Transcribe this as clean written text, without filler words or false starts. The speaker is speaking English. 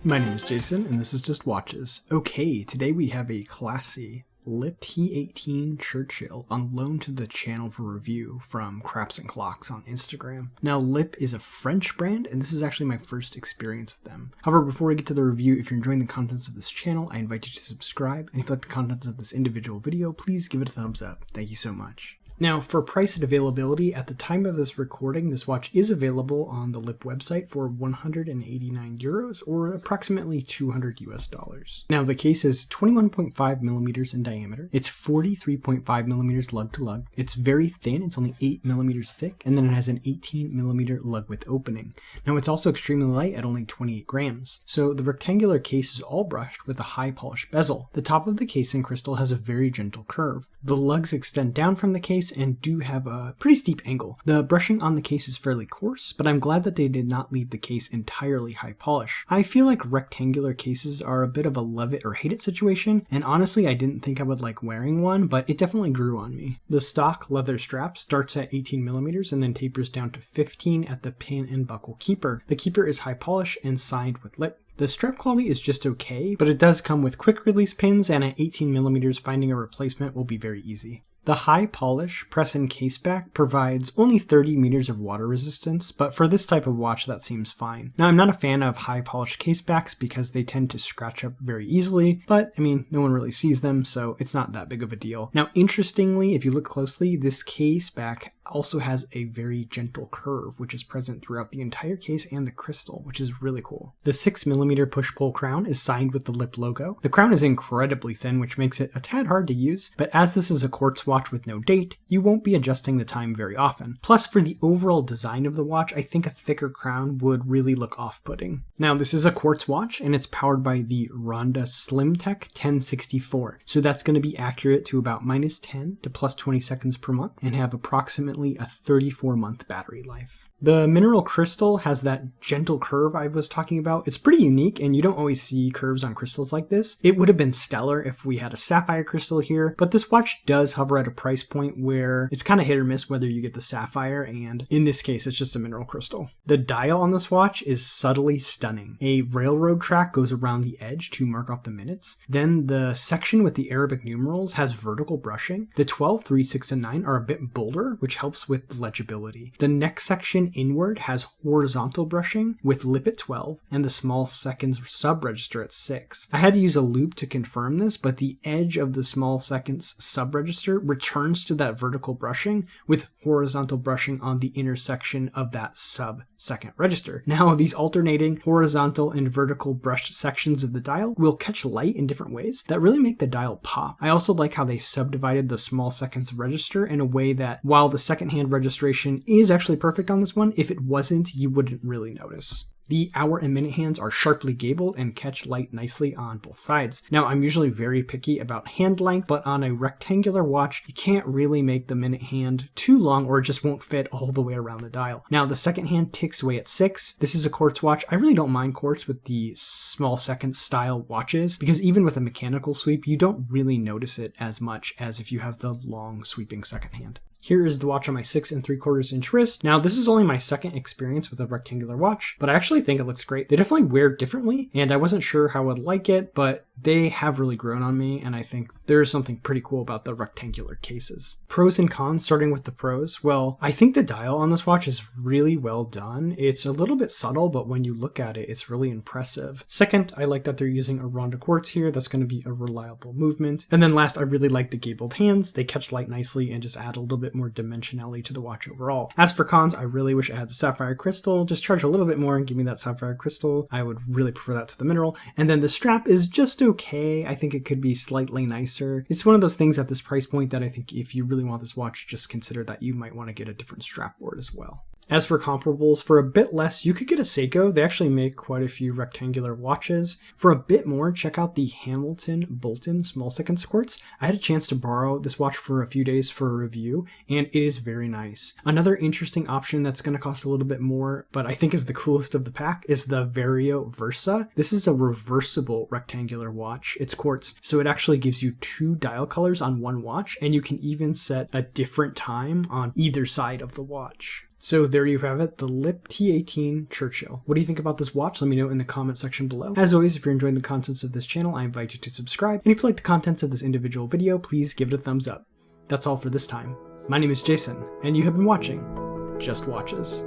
My name is Jason, and this is Just Watches. Okay, today we have a classy Lip T18 Churchill on loan to the channel for review from Craps and Clocks on Instagram. Now, Lip is a French brand, and this is actually my first experience with them. However, before we get to the review, if you're enjoying the contents of this channel, I invite you to subscribe, and if you like the contents of this individual video, please give it a thumbs up. Thank you so much. Now, for price and availability, at the time of this recording, this watch is available on the Lip website for 189 euros or approximately $200 US. Now, the case is 21.5 millimeters in diameter. It's 43.5 millimeters lug to lug. It's very thin. It's only 8 millimeters thick, and then it has an 18 millimeter lug width opening. Now, it's also extremely light at only 28 grams. So the rectangular case is all brushed with a high polished bezel. The top of the case in crystal has a very gentle curve. The lugs extend down from the case and do have a pretty steep angle. The brushing on the case is fairly coarse, but I'm glad that they did not leave the case entirely high polish. I feel like rectangular cases are a bit of a love it or hate it situation, and honestly I didn't think I would like wearing one, but it definitely grew on me. The stock leather strap starts at 18 millimeters and then tapers down to 15 at the pin and buckle keeper. The keeper is high polish and signed with Lip. The strap quality is just okay, but it does come with quick release pins, and at 18 millimeters finding a replacement will be very easy. The high polish press and caseback provides only 30 meters of water resistance, but for this type of watch that seems fine. Now, I'm not a fan of high polished casebacks because they tend to scratch up very easily, but I mean, no one really sees them, so it's not that big of a deal. Now, interestingly, if you look closely, this caseback also has a very gentle curve, which is present throughout the entire case and the crystal, which is really cool. The 6 millimeter push-pull crown is signed with the Lip logo. The crown is incredibly thin, which makes it a tad hard to use, but as this is a quartz watch with no date, you won't be adjusting the time very often. Plus, for the overall design of the watch, I think a thicker crown would really look off-putting. Now, this is a quartz watch, and it's powered by the Ronda SlimTech 1064, so that's going to be accurate to about -10 to +20 seconds per month, and have approximately a 34-month battery life. The mineral crystal has that gentle curve I was talking about. It's pretty unique, and you don't always see curves on crystals like this. It would have been stellar if we had a sapphire crystal here, but this watch does hover at a price point where it's kind of hit or miss whether you get the sapphire, and in this case, it's just a mineral crystal. The dial on this watch is subtly stunning. A railroad track goes around the edge to mark off the minutes. Then the section with the Arabic numerals has vertical brushing. The 12, 3, 6, and 9 are a bit bolder, which helps with legibility. The next section inward has horizontal brushing with Lip at 12 and the small seconds sub-register at 6. I had to use a loop to confirm this, but the edge of the small seconds sub-register returns to that vertical brushing with horizontal brushing on the intersection of that sub-second register. Now, these alternating horizontal and vertical brushed sections of the dial will catch light in different ways that really make the dial pop. I also like how they subdivided the small seconds register in a way that while the second-hand registration is actually perfect on this one, if it wasn't, you wouldn't really notice. The hour and minute hands are sharply gabled and catch light nicely on both sides. Now, I'm usually very picky about hand length, but on a rectangular watch, you can't really make the minute hand too long or it just won't fit all the way around the dial. Now, the second hand ticks away at 6. This is a quartz watch. I really don't mind quartz with the small seconds style watches because even with a mechanical sweep, you don't really notice it as much as if you have the long sweeping second hand. Here is the watch on my 6 3/4 inch wrist. Now, this is only my second experience with a rectangular watch, but I actually think it looks great. They definitely wear differently, and I wasn't sure how I would like it, but they have really grown on me, and I think there is something pretty cool about the rectangular cases. Pros and cons, starting with the pros. Well, I think the dial on this watch is really well done. It's a little bit subtle, but when you look at it, it's really impressive. Second, I like that they're using a Ronda quartz here. That's going to be a reliable movement. And then last, I really like the gabled hands. They catch light nicely and just add a little bit more dimensionality to the watch overall. As for cons, I really wish I had the sapphire crystal. Just charge a little bit more and give me that sapphire crystal. I would really prefer that to the mineral. And then the strap is just okay. I think it could be slightly nicer. It's one of those things at this price point that I think if you really want this watch, just consider that you might want to get a different strap board as well. As for comparables, for a bit less, you could get a Seiko. They actually make quite a few rectangular watches. For a bit more, check out the Hamilton Bolton small seconds quartz. I had a chance to borrow this watch for a few days for a review, and it is very nice. Another interesting option that's going to cost a little bit more, but I think is the coolest of the pack, is the Vario Versa. This is a reversible rectangular watch. It's quartz, so it actually gives you 2 dial colors on one watch, and you can even set a different time on either side of the watch. So there you have it, the Lip T18 Churchill. What do you think about this watch? Let me know in the comment section below. As always, if you're enjoying the contents of this channel, I invite you to subscribe. And if you like the contents of this individual video, please give it a thumbs up. That's all for this time. My name is Jason, and you have been watching Just Watches.